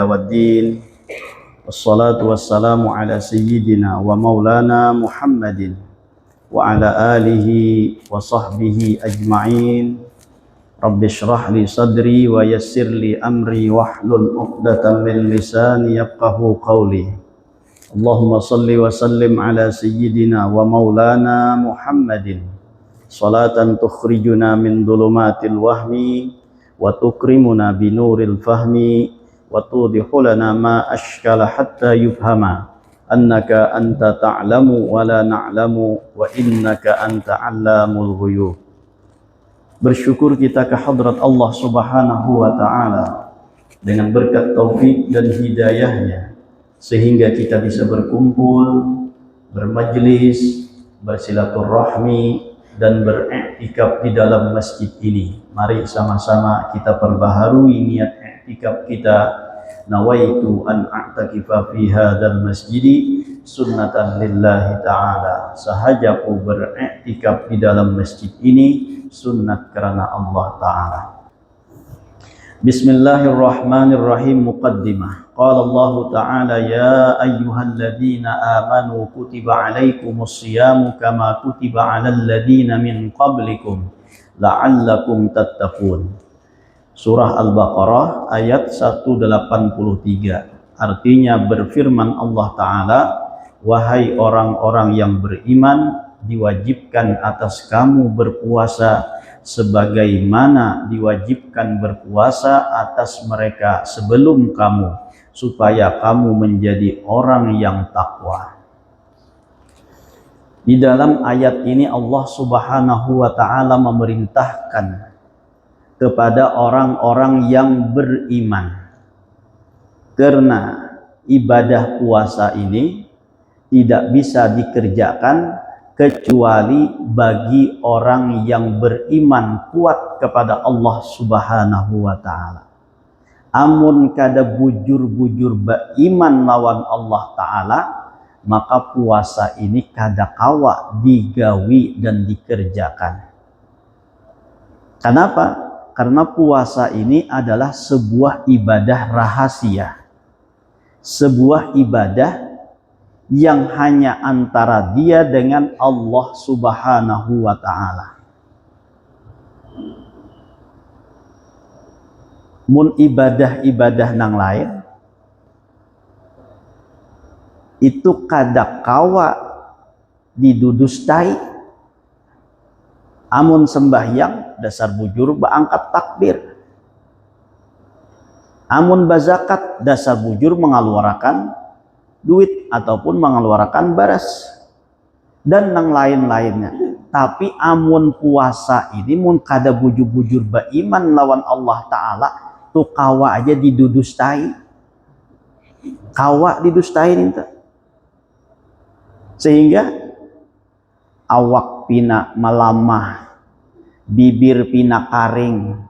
Waddin wassalatu wassalamu ala sayyidina wa maulana Muhammadin wa ala alihi wa sahbihi ajma'in. Rabbi shrah li sadri wa yassir li amri wahlul 'uqdatam min lisani yafqahu qawli. Allahumma salli wa sallim ala sayyidina wa maulana Muhammadin salatan tukhrijuna min dhulumatil wahmi wa tukrimuna binuril fahmi wa tudihu lana ma ashkala hatta yufhama annaka anta ta'lamu wa la na'lamu wa innaka anta 'allamul ghuyub. Bersyukur kita ke hadrat Allah Subhanahu wa ta'ala dengan berkat taufik dan hidayahnya sehingga kita bisa berkumpul, bermajlis, bersilaturahmi dan beriktikaf di dalam masjid ini. Mari sama-sama kita perbaharui niat iktikaf kita. Nawaitu an a'takifa fi hadzal masjidi sunnatan lillahi ta'ala. Sahajaku beriktikaf di dalam masjid ini sunnat karena Allah ta'ala. Bismillahirrahmanirrahim. Muqaddimah. Qala Allah ta'ala ya ayyuhalladzina amanu kutiba alaikumus siyamu kama kutiba alal ladzina min qablikum la'allakum tattaqun. Surah Al-Baqarah ayat 183. Artinya berfirman Allah ta'ala, wahai orang-orang yang beriman, diwajibkan atas kamu berpuasa sebagaimana diwajibkan berpuasa atas mereka sebelum kamu, supaya kamu menjadi orang yang takwa. Di dalam ayat ini Allah Subhanahu wa ta'ala memerintahkan kepada orang-orang yang beriman, karena ibadah puasa ini tidak bisa dikerjakan kecuali bagi orang yang beriman kuat kepada Allah Subhanahu wa ta'ala. Amun kada bujur-bujur beriman lawan Allah ta'ala, maka puasa ini kada kawa digawi dan dikerjakan. Kenapa? Karena puasa ini adalah sebuah ibadah rahasia, sebuah ibadah yang hanya antara dia dengan Allah Subhanahu wa ta'ala. Mun ibadah-ibadah nang lain itu kada kawa didudustai. Amun sembahyang dasar bujur berangkat takbir. Amun bazakat dasar bujur mengeluarkan duit ataupun mengeluarkan baras dan yang lain-lainnya. Tapi amun puasa ini mun kada bujur-bujur beriman lawan Allah ta'ala, tuh kawa aja didudustai. Kawa didustai ini. Sehingga awak pina melamah, bibir pina karing,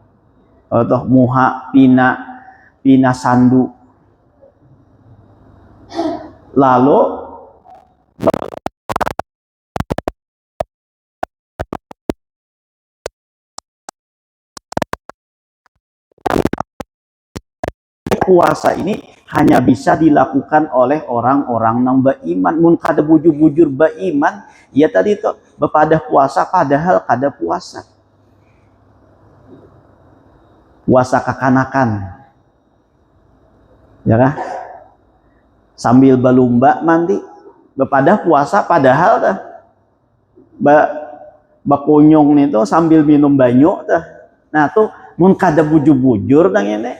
atau muha pina sandu. Lalu puasa ini hanya bisa dilakukan oleh orang-orang yang beriman. Mun kada bujur-bujur beriman, ya tadi itu bepadah puasa padahal kada puasa. Puasa kekanakan, ya kah? Sambil berlomba mandi, bepadah puasa padahal dah bakunyong itu sambil minum banyu dah. Nah tuh mun kada bujur-bujur nang ini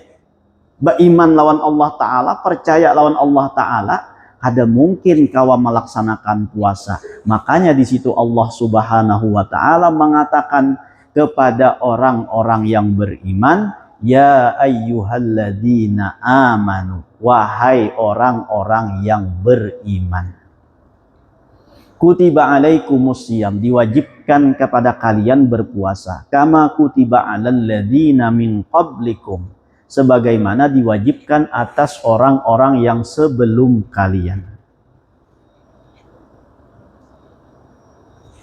beriman lawan Allah ta'ala, percaya lawan Allah ta'ala, ada mungkin kawa melaksanakan puasa. Makanya di situ Allah Subhanahu wa ta'ala mengatakan kepada orang-orang yang beriman, ya ayyuhalladzina amanu, wahai orang-orang yang beriman. Kutiba alaikumusiyam, diwajibkan kepada kalian berpuasa. Kama kutiba alal ladzina min qablikum, sebagaimana diwajibkan atas orang-orang yang sebelum kalian.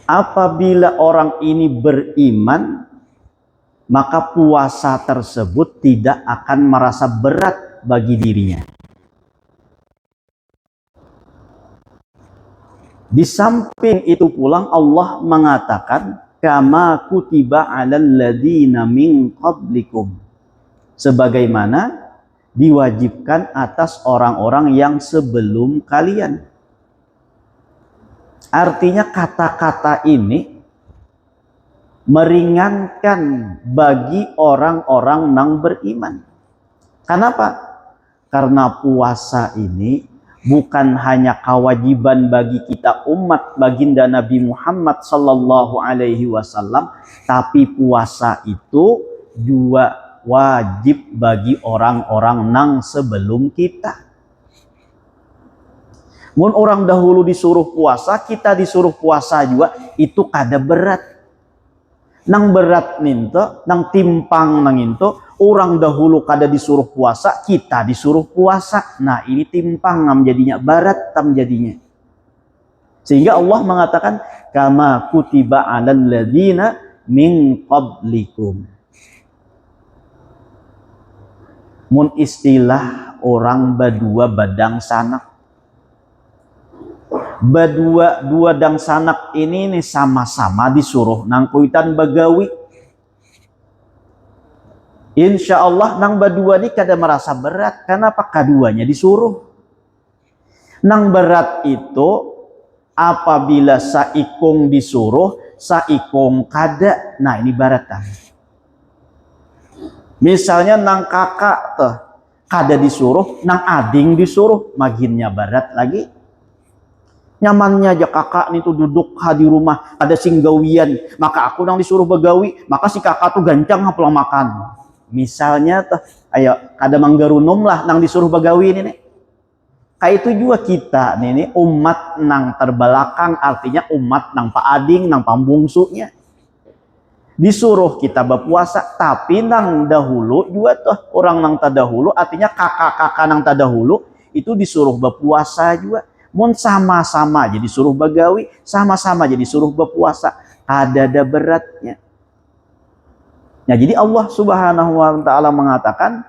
Apabila orang ini beriman, maka puasa tersebut tidak akan merasa berat bagi dirinya. Di samping itu pula Allah mengatakan kama kutiba 'alal ladzina min qablikum, sebagaimana diwajibkan atas orang-orang yang sebelum kalian. Artinya kata-kata ini meringankan bagi orang-orang yang beriman. Kenapa? Karena puasa ini bukan hanya kewajiban bagi kita umat baginda Nabi Muhammad sallallahu alaihi wasallam, tapi puasa itu juga wajib bagi orang-orang nang sebelum kita. Mun orang dahulu disuruh puasa, kita disuruh puasa juga, itu kada berat. Nang berat ninto, nang timpang nang into, orang dahulu kada disuruh puasa, kita disuruh puasa. Nah ini timpang ngam jadinya, berat tam jadinya. Sehingga Allah mengatakan kama kutiba 'alal ladzina min qablikum. Mun istilah orang badua badang sanak. Dua dang sanak ini nih sama-sama disuruh nang kuitan bagawi. Insya Allah nang badua ini kada merasa berat. Kenapa? Kaduanya disuruh. Nang berat itu apabila saikung disuruh, saikung kada. Nah ini baratan. Misalnya nang kakak tuh kada disuruh, nang ading disuruh, maginnya barat lagi. Nyamannya aja kakak nih tuh duduk di rumah, ada singgawian, maka aku nang disuruh begawi, maka si kakak tuh gancang pulang makan. Misalnya tuh, ayo kada manggarunum lah nang disuruh begawi ini nih. Kayak itu juga kita nih umat nang terbelakang, artinya umat nang paading, nang pambungsunya. Disuruh kita berpuasa, tapi nang dahulu juga tuh orang nang terdahulu, artinya kakak-kakak nang terdahulu itu disuruh berpuasa juga. Mun sama-sama jadi suruh bagawi, sama-sama jadi suruh berpuasa, ada beratnya. Nah, jadi Allah Subhanahu wa taala mengatakan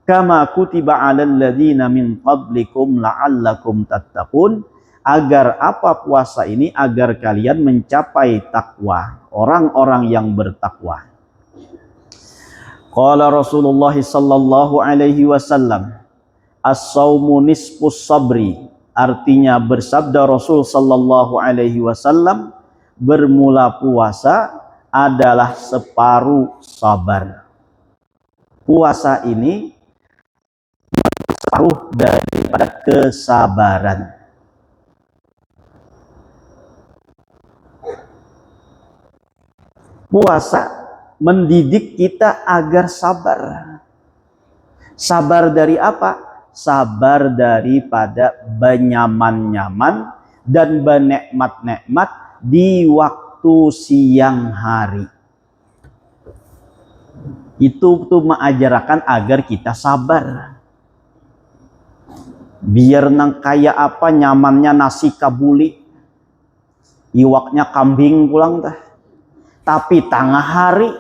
kama kutiba 'alal ladzina min qablikum la'allakum tattaqun, agar apa puasa ini? Agar kalian mencapai takwa, orang-orang yang bertakwa. Qala Rasulullah sallallahu alaihi wasallam, as-saumu nisfus sabri. Artinya bersabda Rasul sallallahu alaihi wasallam, bermula puasa adalah separuh sabar. Puasa ini separuh daripada kesabaran. Puasa mendidik kita agar sabar. Sabar dari apa? Sabar daripada benyaman-nyaman dan benekmat-nekmat di waktu siang hari. Itu tuh mengajarkan agar kita sabar. Biar nang kaya apa nyamannya nasi kabuli, iwaknya kambing pulang dah. Tapi tengah hari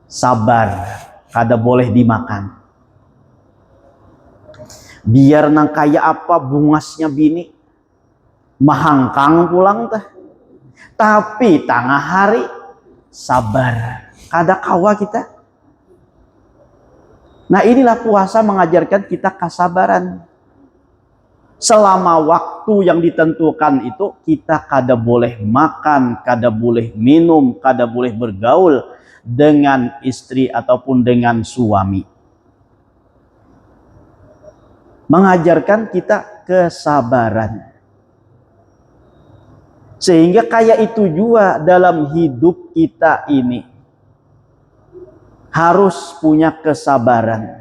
sabar, kada boleh dimakan. Biar nang kaya apa bungasnya bini, mahangkang pulang teh. Tapi tengah hari sabar, kada kawa kita. Nah inilah puasa mengajarkan kita kesabaran. Selama waktu yang ditentukan itu kita kada boleh makan, kada boleh minum, kada boleh bergaul dengan istri ataupun dengan suami. Mengajarkan kita kesabaran. Sehingga kayak itu juga dalam hidup kita ini. Harus punya kesabaran.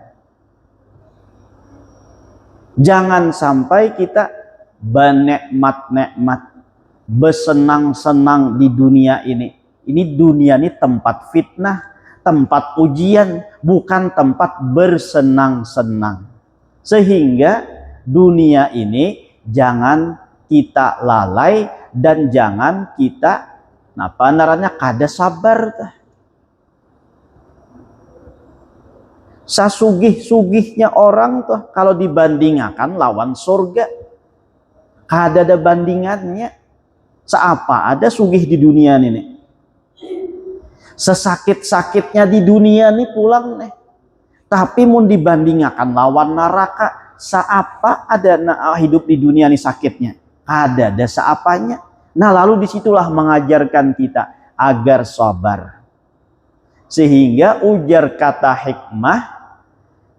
Jangan sampai kita bernikmat-nikmat, bersenang-senang di dunia ini. Ini dunia ini tempat fitnah, tempat ujian, bukan tempat bersenang-senang. Sehingga dunia ini jangan kita lalai dan jangan kita kada sabar. Sasugih-sugihnya orang tuh kalau dibandingkan lawan surga, ada bandingannya. Seapa ada sugih di dunia ini, sesakit-sakitnya di dunia nih pulang nih, tapi mau dibandingkan lawan neraka, seapa ada hidup di dunia nih sakitnya, ada seapanya. Nah lalu disitulah mengajarkan kita agar sabar, sehingga ujar kata hikmah,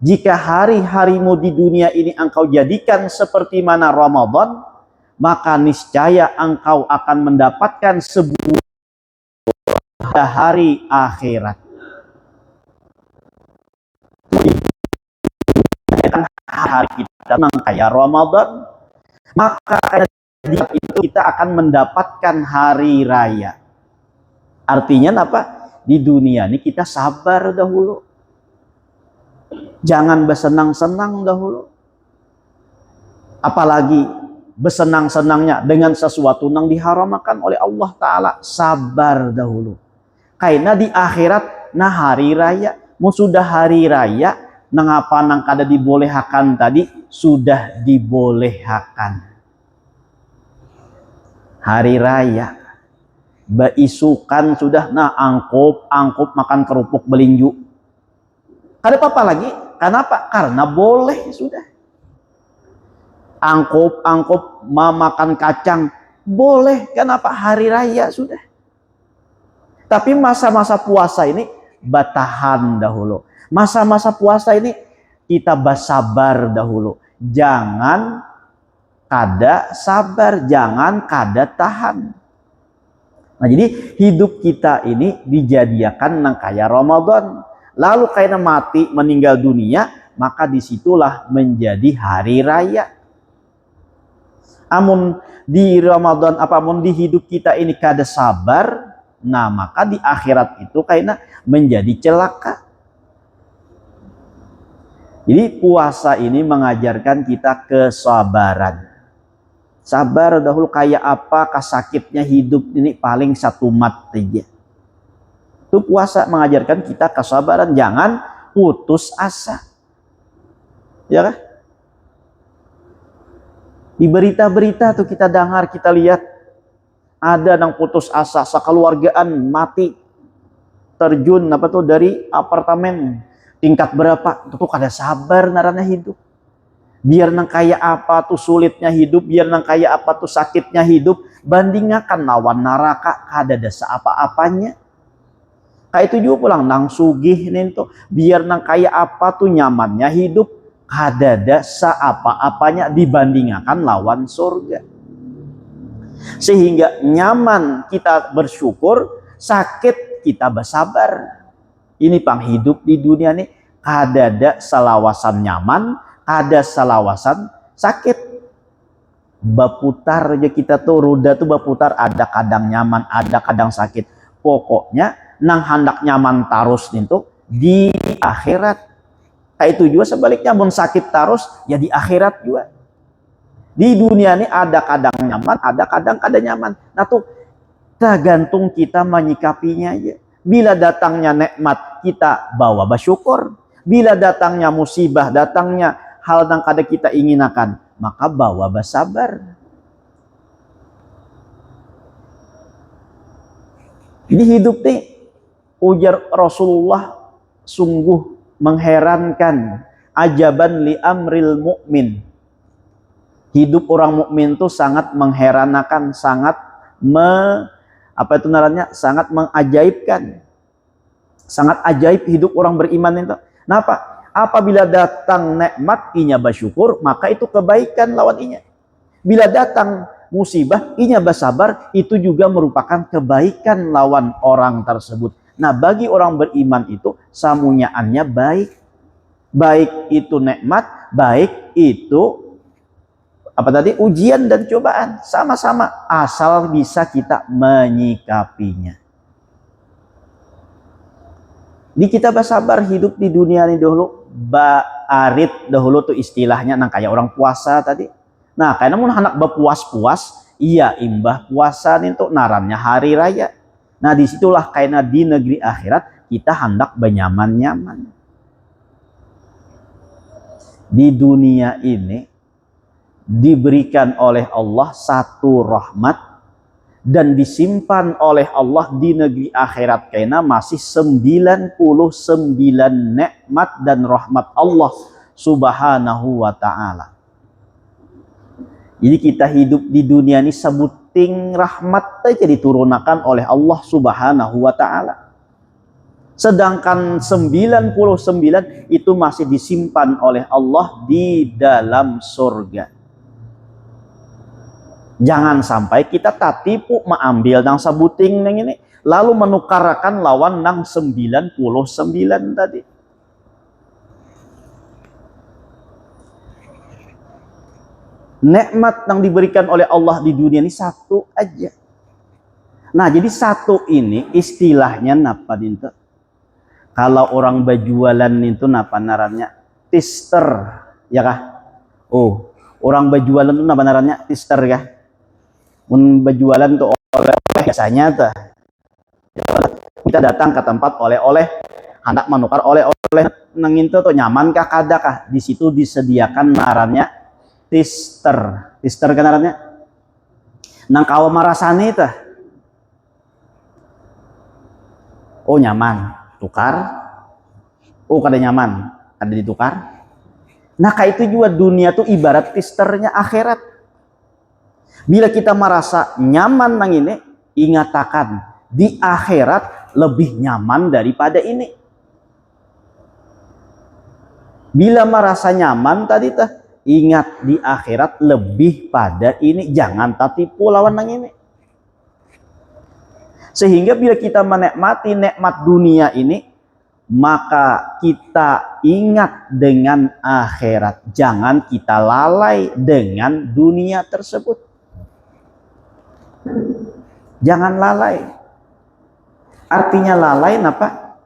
jika hari-harimu di dunia ini engkau jadikan seperti mana Ramadan, maka niscaya engkau akan mendapatkan sebuah hari akhirat. Hari kita kayak Ramadan, maka itu kita akan mendapatkan hari raya. Artinya apa? Di dunia ini kita sabar dahulu, jangan bersenang-senang dahulu, apalagi bersenang-senangnya dengan sesuatu yang diharamkan oleh Allah Ta'ala. Sabar dahulu, karena di akhirat nah hari raya, mau sudah hari raya, nangapa nang kada dibolehkan tadi sudah dibolehkan. Hari raya beisukan sudah nah angkup makan kerupuk belinju, kada apa-apa lagi. Kenapa? Karena boleh sudah. Angkup makan kacang boleh, kenapa? Hari raya sudah. Tapi masa-masa puasa ini batahan dahulu. Masa-masa puasa ini kita bersabar dahulu. Jangan kada sabar, jangan kada tahan. Nah jadi hidup kita ini dijadikan nang kaya Ramadan. Lalu kaya mati meninggal dunia, maka disitulah menjadi hari raya. Amun di Ramadan apamun di hidup kita ini kada sabar, nah maka di akhirat itu kayaknya menjadi celaka. Jadi puasa ini mengajarkan kita kesabaran. Sabar dahulu, kayak apa kasakitnya hidup ini paling satu mat aja. Itu puasa mengajarkan kita kesabaran, jangan putus asa. Ya kan? Di berita-berita tuh kita dengar, kita lihat ada yang putus asa, sekeluargaan mati terjun dari apartemen tingkat berapa, itu kada sabar narana hidup. Biar nang kaya apa tuh sulitnya hidup, biar nang kaya apa tuh sakitnya hidup, bandingkan lawan neraka kada ada apa-apanya. Kayak itu juga pulang nang sugih nih tuh, biar nang kaya apa tuh nyamannya hidup, kada ada apa-apanya dibandingkan lawan surga. Sehingga nyaman kita bersyukur, sakit kita bersabar. Ini pang hidup di dunia nih, kada ada salawasan nyaman, ada salawasan sakit. Baputar aja kita tuh, roda tuh baputar, ada kadang nyaman, ada kadang sakit. Pokoknya nang hendak nyaman terus nih tuh di akhirat. Kayak itu juga sebaliknya, mun sakit terus ya di akhirat juga. Di dunia ini ada kadang nyaman, ada kadang kada nyaman. Nah tuh tergantung kita menyikapinya aja. Bila datangnya nikmat, kita bawa bersyukur. Bila datangnya musibah, datangnya hal yang kada kita inginakan, maka bawa bersabar. Ini hidup nih, ujar Rasulullah, sungguh mengherankan. Ajaban li amril mu'min. Hidup orang mukmin itu sangat mengherankan, sangat sangat mengajaibkan. Sangat ajaib hidup orang beriman itu. Kenapa? Apabila datang nikmat, inya bersyukur, maka itu kebaikan lawan inya. Bila datang musibah, inya bersabar, itu juga merupakan kebaikan lawan orang tersebut. Nah, bagi orang beriman itu samunyaannya baik. Baik itu nikmat, baik itu ujian dan cobaan, sama-sama, asal bisa kita menyikapinya. Di kita bersabar hidup di dunia ini dahulu, baarit dahulu tuh istilahnya, nah kayak orang puasa tadi. Nah, karena mun anak berpuas-puas, iya imbah puasa nih tuh narannya hari raya. Nah, disitulah karena di negeri akhirat kita hendak bernyaman-nyaman. di dunia ini diberikan oleh Allah satu rahmat dan disimpan oleh Allah di negeri akhirat kena masih 99 nikmat dan rahmat Allah subhanahu wa ta'ala. Jadi kita hidup di dunia ini sebuting rahmat aja diturunkan oleh Allah subhanahu wa ta'ala. Sedangkan 99 itu masih disimpan oleh Allah di dalam surga. Jangan sampai kita tatipu mengambil nang sabuting nang ini lalu menukarkan lawan nang 99 tadi. Nikmat yang diberikan oleh Allah di dunia ini satu aja. Nah, jadi satu ini istilahnya napa dintu? Kalau orang berjualan itu napa narannya? Tister, ya kah? Oh, orang berjualan itu napa narannya? Tister kah? Berjualan tuh oleh biasanya tuh kita datang ke tempat oleh-oleh hendak menukar oleh-oleh nengin tuh nyaman kah kada kah, di situ disediakan narannya tister kan narannya nang kawa marasani tuh oh nyaman tukar, oh kada nyaman kada ditukar. Nah kayak itu juga dunia tuh ibarat tisternya akhirat. Bila kita merasa nyaman nang ini, ingatakan di akhirat lebih nyaman daripada ini. Bila merasa nyaman tadi teh, ingat di akhirat lebih pada ini, jangan tertipu lawan nang ini. Sehingga bila kita menikmati nikmat dunia ini, maka kita ingat dengan akhirat, jangan kita lalai dengan dunia tersebut. Jangan lalai. Artinya lalai napa?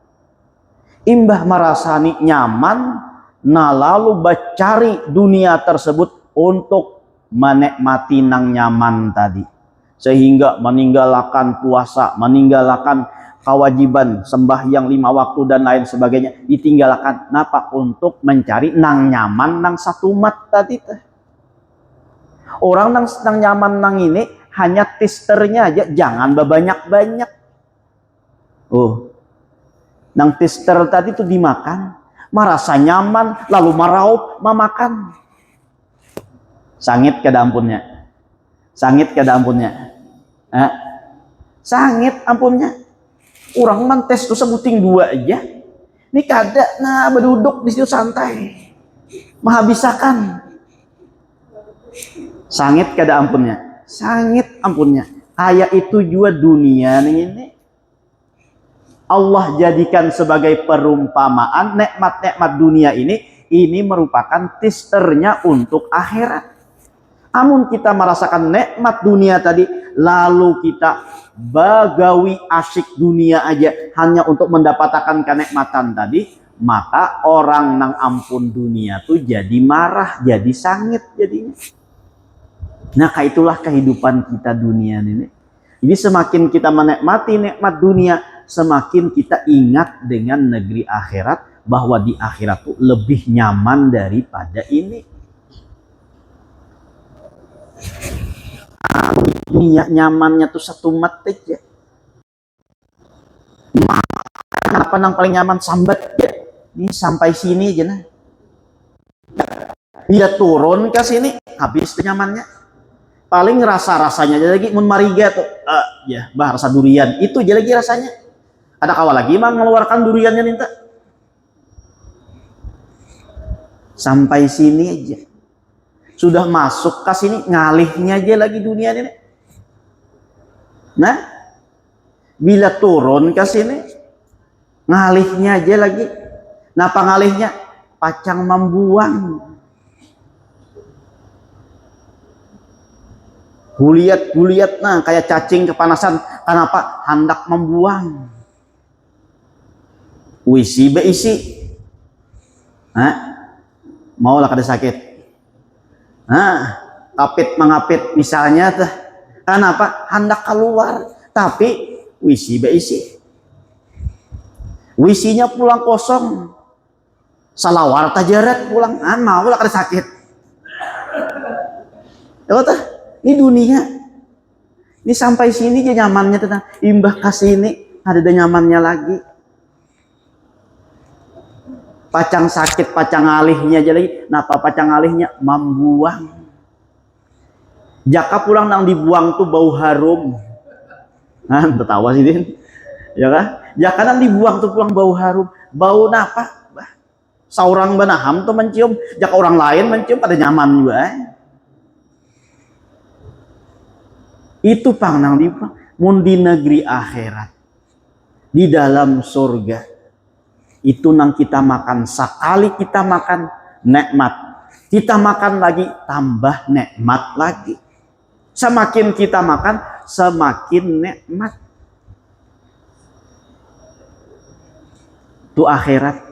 Imbah merasani nyaman, nah lalu bercari dunia tersebut untuk menikmati nang nyaman tadi. Sehingga meninggalkan puasa, meninggalkan kewajiban sembahyang 5 waktu dan lain sebagainya ditinggalkan. Napa? Untuk mencari nang nyaman nang satu mat tadi. Orang nang nyaman nang ini hanya tisternya aja, jangan banyak-banyak. Oh, nang tister tadi itu dimakan, merasa nyaman, lalu meraup, memakan. Sangit kada ampunnya. Sangit kada ampunnya. Sangit ampunnya. Orang mantes tuh sebuting 2 aja. Ini kada, nah berduduk di situ santai. Menghabiskan. Sangit kada ampunnya. Sangit ampunnya. Kayak itu juga dunia ini. Allah jadikan sebagai perumpamaan nikmat-nikmat dunia ini merupakan tisternya untuk akhirat. Amun kita merasakan nikmat dunia tadi, lalu kita bagawi asyik dunia aja hanya untuk mendapatkan kenikmatan tadi, maka orang nang ampun dunia tuh jadi marah, jadi sangit jadinya. Nah, itulah kehidupan kita dunia ini. Jadi semakin kita menikmati nikmat dunia, semakin kita ingat dengan negeri akhirat, bahwa di akhirat itu lebih nyaman daripada ini. Dunia nyamannya tuh satu mat aja. Apa yang paling nyaman sambat ya? Ini sampai sini aja nah. Dia turun ke sini, habis kenyamannya. Paling rasa-rasanya aja lagi mun mariga tuh ya bah rasa durian itu aja lagi rasanya. Ada kawan lagi mah mengeluarkan duriannya minta sampai sini aja, sudah masuk ke sini ngalihnya aja lagi dunia ini. Nah bila turun ke sini ngalihnya aja lagi. Napa ngalihnya? Pacang membuang. Guliat nah kayak cacing kepanasan. Kenapa? Hendak membuang. Wisi beisi. Mau lah kada sakit. Kapit mengapit misalnya tuh. Kenapa? Hendak keluar. Tapi wisi beisi. Wisinya pulang kosong. salawar tajarat pulang mau lah kada sakit. Ya tah, ini dunia. Ini sampai sini aja nyamannya tentang imbah kasih ini ada nyamannya lagi. Pacang sakit, pacang alihnya aja lagi. Napa pacang alihnya membuang. Jaka pulang nang dibuang tuh bau harum. Nah, tertawa sih Din. Ya kan? Jaka nang dibuang tuh pulang bau harum. Bau napa? Saurang banaham tuh mencium, jaka orang lain mencium pada nyaman juga. Itu pang nang di mun di negeri akhirat, di dalam surga itu nang kita makan sekali kita makan nikmat, kita makan lagi tambah nikmat lagi. Semakin kita makan semakin nikmat. Itu akhirat.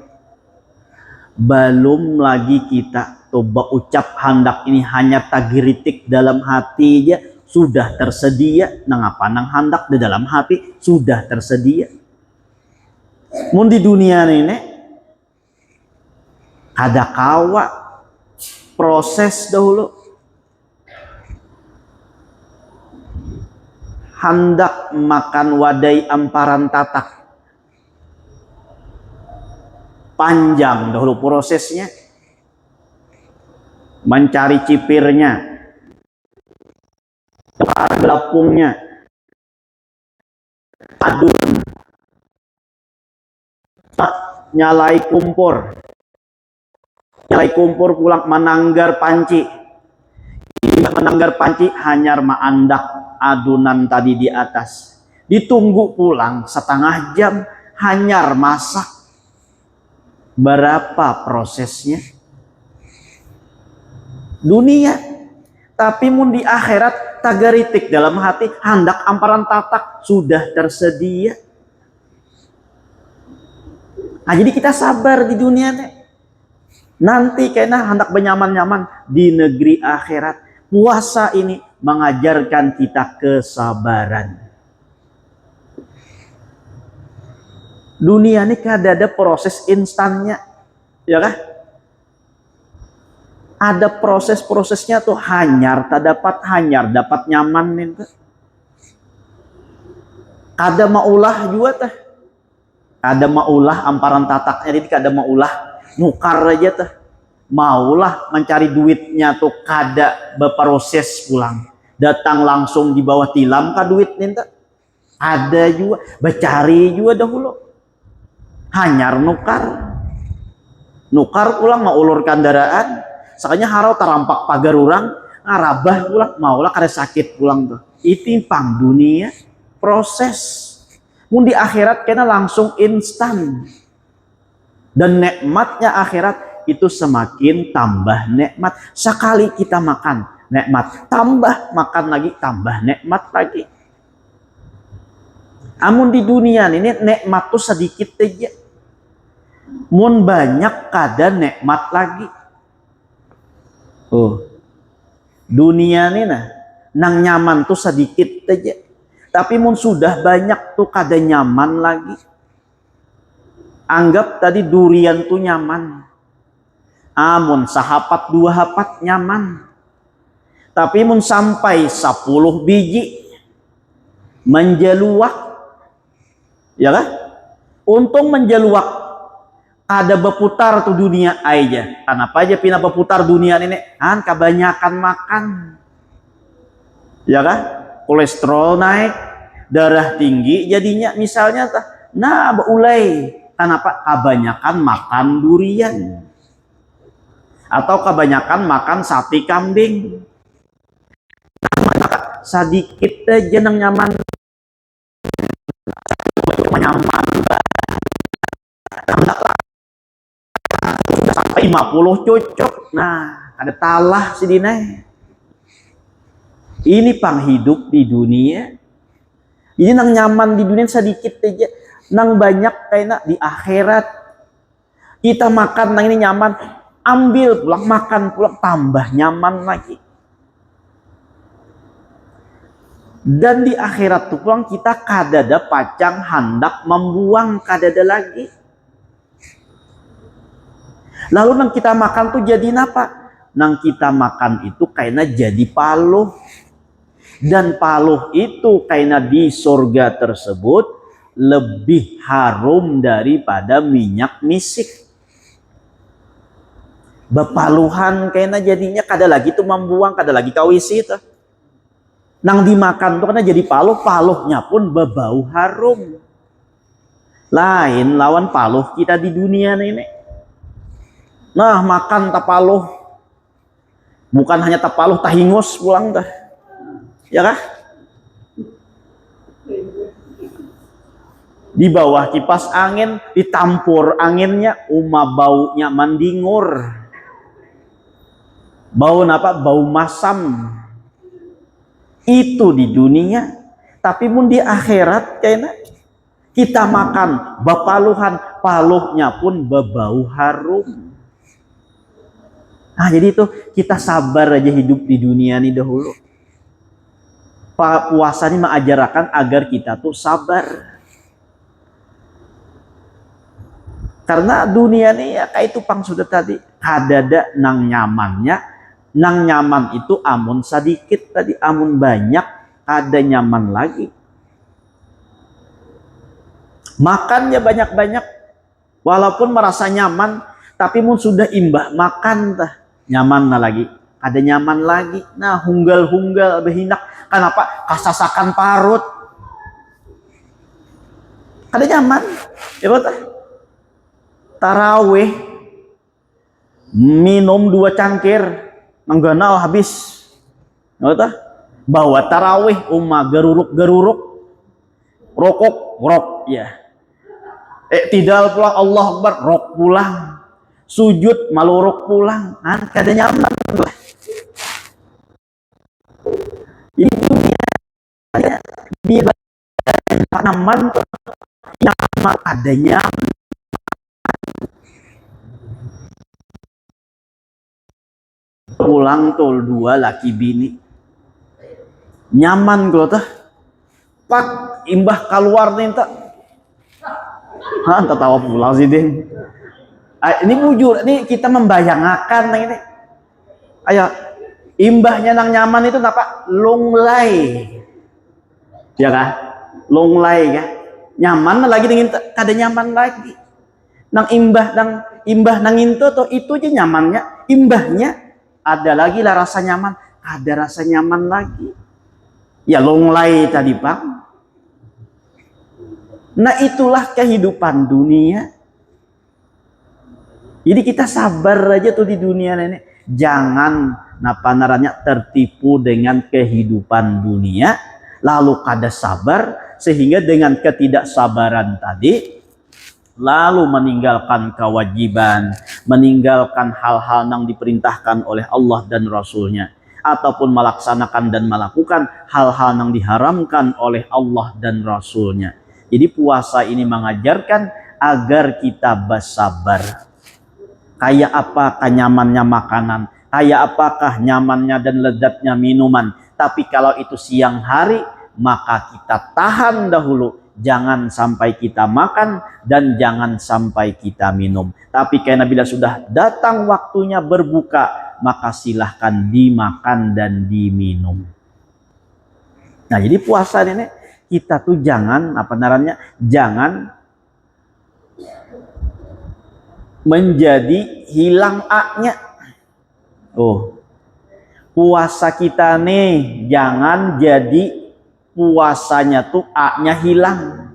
Belum lagi kita coba ucap hendak ini hanya tagiritik dalam hati aja sudah tersedia. Nang apa nang hendak di dalam hati sudah tersedia. Mun di dunia ini ada kawa proses dahulu. Hendak makan wadai amparan tatak. Panjang dahulu prosesnya, mencari cipirnya, gelapungnya, adun, nyalai kumpor pulang menanggar panci. Menanggar panci hanyar maandak adunan tadi di atas. Ditunggu pulang setengah jam hanyar masak. Berapa prosesnya? Dunia. Tapi mun di akhirat tagaritik dalam hati hendak amparan tatak sudah tersedia. Nah, jadi kita sabar di dunia nih. Nanti kayaknya hendak benyaman-nyaman di negeri akhirat. Puasa ini mengajarkan kita kesabaran. Dunia ini kada ada proses instannya, ya kah? Ada proses-prosesnya tuh hanyar, tak dapat hanyar, dapat nyaman nih. Kada maulah juga tah, kada maulah amparan tataknya, jadi kada maulah nukar aja tah, maulah mencari duitnya tuh kada berproses pulang, datang langsung di bawah tilam ka duit nih tah. Ada juga, bercari juga dahulu. Hanyar nukar pulang mau ulur kendaraan sakanya harau terampak pagar orang ngarabah pulang maulah kada sakit pulang tuh. Itu pang dunia proses. Mun di akhirat kena langsung instan, dan nikmatnya akhirat itu semakin tambah nikmat. Sekali kita makan nikmat, tambah makan lagi tambah nikmat lagi. Amun di dunia ini nikmat tuh sedikit aja. Mun banyak kada nikmat lagi. Oh, dunia ini nang nyaman tuh sedikit aja. Tapi mun sudah banyak tuh kada nyaman lagi. Anggap tadi durian tuh nyaman. Amun sahapat dua hapat nyaman. Tapi mun sampai 10 biji menjeluak, ya kan? Untung menjeluak. Ada berputar tuh dunia aja. Kenapa aja pindah berputar dunia ini? Kan kebanyakan makan. Ya kan? Kolesterol naik, darah tinggi jadinya misalnya nah beulai. Kenapa? Kebanyakan makan durian. Atau kebanyakan makan sate kambing. Sedikit aja nang nyaman. Nyaman. Sampai 50 cocok. Nah, ada talah si Dina. Ini pang hidup di dunia. Jadi nang nyaman di dunia sedikit aja, nang banyak kayaknya di akhirat. Kita makan nang ini nyaman, ambil pulang makan pulang tambah nyaman lagi. Dan di akhirat tuh pulang kita kadada pacang hendak membuang kadada lagi. Lalu nang kita makan tuh jadi apa? Nang kita makan itu kayaknya jadi paluh. Dan paluh itu kayaknya di surga tersebut lebih harum daripada minyak misik. Bepaluhan kayaknya jadinya kada lagi tuh membuang, kada lagi kawisi itu. Nang dimakan tuh karena jadi paluh, paluhnya pun berbau harum. Lain lawan paluh kita di dunia ini. Nah, makan tapaluh. Bukan hanya tapaluh, tahingus pulang dah. Ya kah? Di bawah kipas angin, ditampur anginnya, baunya mandingur. Bau apa? Bau masam. Itu di dunia. Tapi pun di akhirat kayaknya kita makan bepaluhan, paluhnya pun berbau harum. Nah, jadi itu kita sabar aja hidup di dunia ini dahulu. Puasa ini mengajarkan agar kita tuh sabar. Karena dunia ini ya kayak tupang sudah tadi, kadada nang nyamannya, nang nyaman itu amun sedikit tadi, amun banyak ada nyaman lagi. Makannya banyak-banyak, walaupun merasa nyaman, tapi mun sudah imbah makan tah nyaman nah lagi, ada nyaman lagi. Nah, hunggal-hunggal behinak, kenapa? Kasasakan parut. Ada nyaman, ya betul. Taraweh minum 2 cangkir mengganal habis, ya betul. Bawa taraweh geruruk-geruruk, rokok rok ya. Tidal pulang Allah Akbar, rok pulang. Sujud maluruk pulang, kan kada nyaman lah. Jadi dunia dia nyaman, nyaman adanya. Pulang tol 2 laki bini. Nyaman kalau tah. Pak imbah keluar nih tak. Tawa pulang sih deh. Ini bujur, ini kita membayangkan ini. Ayo, imbahnya nang nyaman itu apa? Lunglai. Ya kah? Lunglai kah? Nyaman lagi dengan kada nyaman lagi. Nang imbah nang itu aja nyamannya, imbahnya ada lagi lah rasa nyaman, ada rasa nyaman lagi. Ya lunglai tadi, Pak. Nah, itulah kehidupan dunia. Jadi kita sabar aja tuh di dunia ini. Jangan tertipu dengan kehidupan dunia, lalu kada sabar, sehingga dengan ketidaksabaran tadi, lalu meninggalkan kewajiban, meninggalkan hal-hal yang diperintahkan oleh Allah dan Rasulnya, ataupun melaksanakan dan melakukan hal-hal yang diharamkan oleh Allah dan Rasulnya. Jadi puasa ini mengajarkan agar kita bersabar. Kayak apakah nyamannya makanan, kayak apakah nyamannya dan lezatnya minuman. Tapi kalau itu siang hari, maka kita tahan dahulu. Jangan sampai kita makan dan jangan sampai kita minum. Tapi karena bila sudah datang waktunya berbuka, maka silahkan dimakan dan diminum. Nah, jadi puasa ini kita tuh jangan jangan menjadi hilang A-nya. Puasa kita nih jangan jadi puasanya tuh A-nya hilang.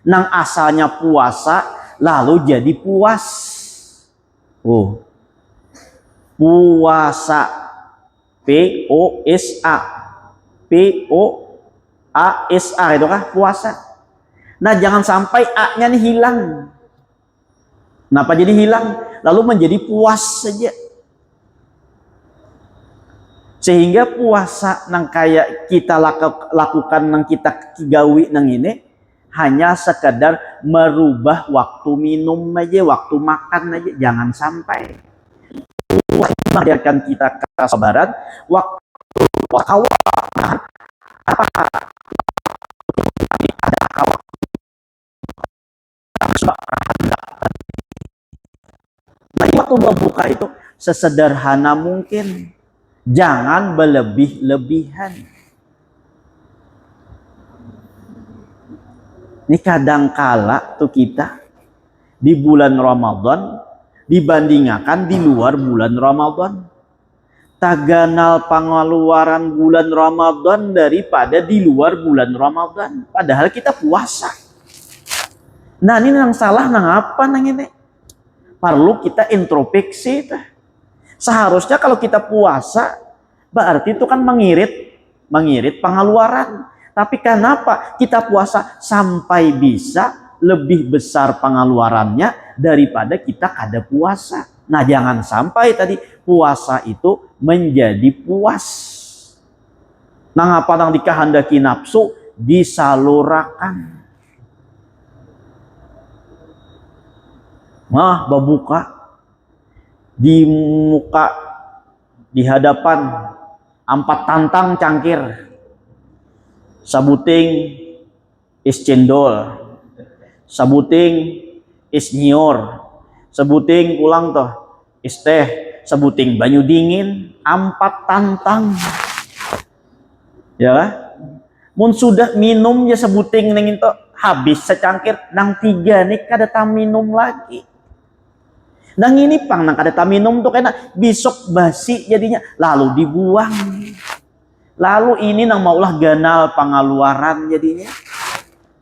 Nang asalnya puasa lalu jadi puas. Puasa P-O-S-A P-O-A-S-A itu kah puasa. Nah, jangan sampai A-nya nih hilang. Kenapa jadi hilang? Lalu menjadi puas saja. Sehingga puasa nang kayak kita lakukan nang kita gawi nang ini hanya sekedar merubah waktu minum aja, waktu makan aja, jangan sampai. Mengajarkan kita kesabaran, waktu awal apakah ada awal waktu berbuka itu sesederhana mungkin. Jangan berlebih-lebihan. Ini kadangkala tuh kita di bulan Ramadan dibandingkan di luar bulan Ramadan. Taganal pengeluaran bulan Ramadan daripada di luar bulan Ramadan. Padahal kita puasa. Nah ini yang salah nang apa nang ini? Perlu kita introspeksi. Seharusnya kalau kita puasa, berarti itu kan mengirit pengeluaran. Tapi kenapa kita puasa sampai bisa lebih besar pengeluarannya daripada kita kada puasa? Nah jangan sampai tadi puasa itu menjadi puas. Nah apa yang dikehendaki nafsu disalurakan. Nah berbuka di muka, di hadapan 4 tantang cangkir, sabuting is cendol, sabuting is nyior, sabuting ulang toh is teh, sabuting banyu dingin, 4 tantang. Ya, mun sudah minum ya sabuting neng itu habis secangkir, nang 3 nih kada tam minum lagi. Nang ini pang nang kada minum tuh kena besok basi jadinya lalu dibuang. Lalu ini nang maulah ganal pengeluaran jadinya.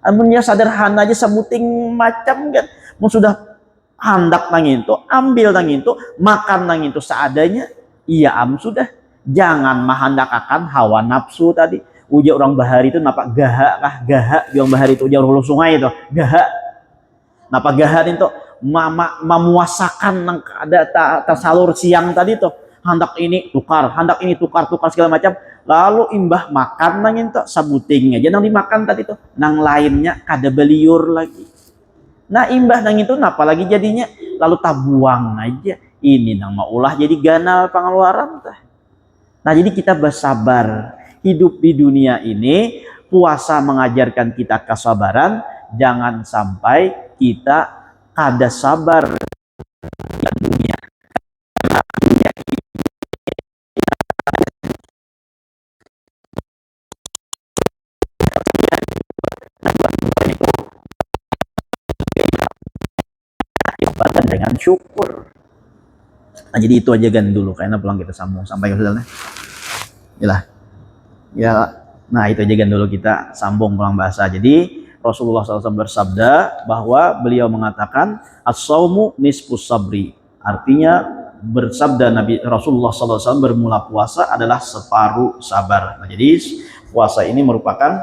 Amunnya sederhana aja sebuting macam kan. Mun sudah hendak nang itu, ambil nang itu, makan nang itu seadanya. Iya sudah. Jangan mahandak akan hawa nafsu tadi. Uja orang bahari itu napa gahak kah? Gahak yang bahari itu uja hulu sungai itu. Gahak. Napa gahak itu? Memuasakan nang ada tersalur siang tadi tuh hendak ini tukar segala macam, lalu imbah makan nang itu sabuting aja nang dimakan tadi tuh, nang lainnya kada beliur lagi. Nah imbah nang itu napa lagi jadinya, lalu tabuang aja. Ini nang maulah jadi ganal pengeluaran tah. Nah jadi kita bersabar hidup di dunia ini. Puasa mengajarkan kita kesabaran. Jangan sampai kita kada sabar di dunia. Dengan syukur. Nah, jadi itu aja kan dulu karena pulang kita sambung sampai ke sana. Ya, nah itu aja kan dulu kita sambung pulang bahasa. Jadi Rasulullah SAW bersabda bahwa beliau mengatakan as-saumu nisfus sabri. Artinya bersabda Nabi Rasulullah SAW bermula puasa adalah separuh sabar. Nah, jadi puasa ini merupakan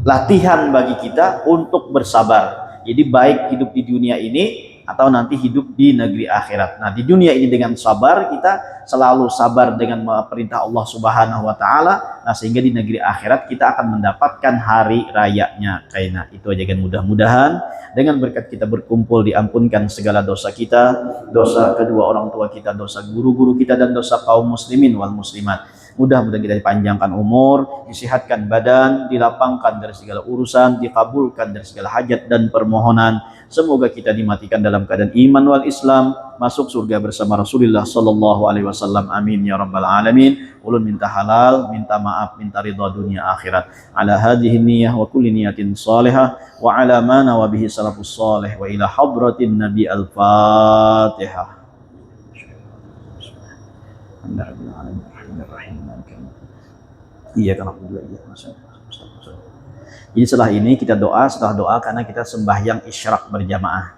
latihan bagi kita untuk bersabar. Jadi baik hidup di dunia ini atau nanti hidup di negeri akhirat. Nah, di dunia ini dengan sabar kita selalu sabar dengan perintah Allah Subhanahu wa taala. Nah, sehingga di negeri akhirat kita akan mendapatkan hari rayanya. Karena itu aja kan, mudah-mudahan dengan berkat kita berkumpul diampunkan segala dosa kita, dosa kedua orang tua kita, dosa guru-guru kita, dan dosa kaum muslimin wal muslimat. Mudah-mudahan kita dipanjangkan umur, disihatkan badan, dilapangkan dari segala urusan, dikabulkan dari segala hajat dan permohonan. Semoga kita dimatikan dalam keadaan iman wal Islam, masuk surga bersama Rasulullah sallallahu alaihi wasallam. Amin ya rabbal alamin. Ulun minta halal, minta maaf, minta ridha dunia akhirat. Ala hadhihi niyyah wa kulli niyatin salihah wa ala ma nawa bihi salafus salih wa ila hadratin nabi al-Fatihah. Iya kan Alhamdulillah. Jadi setelah ini kita doa, setelah doa karena kita sembahyang isyraq berjamaah.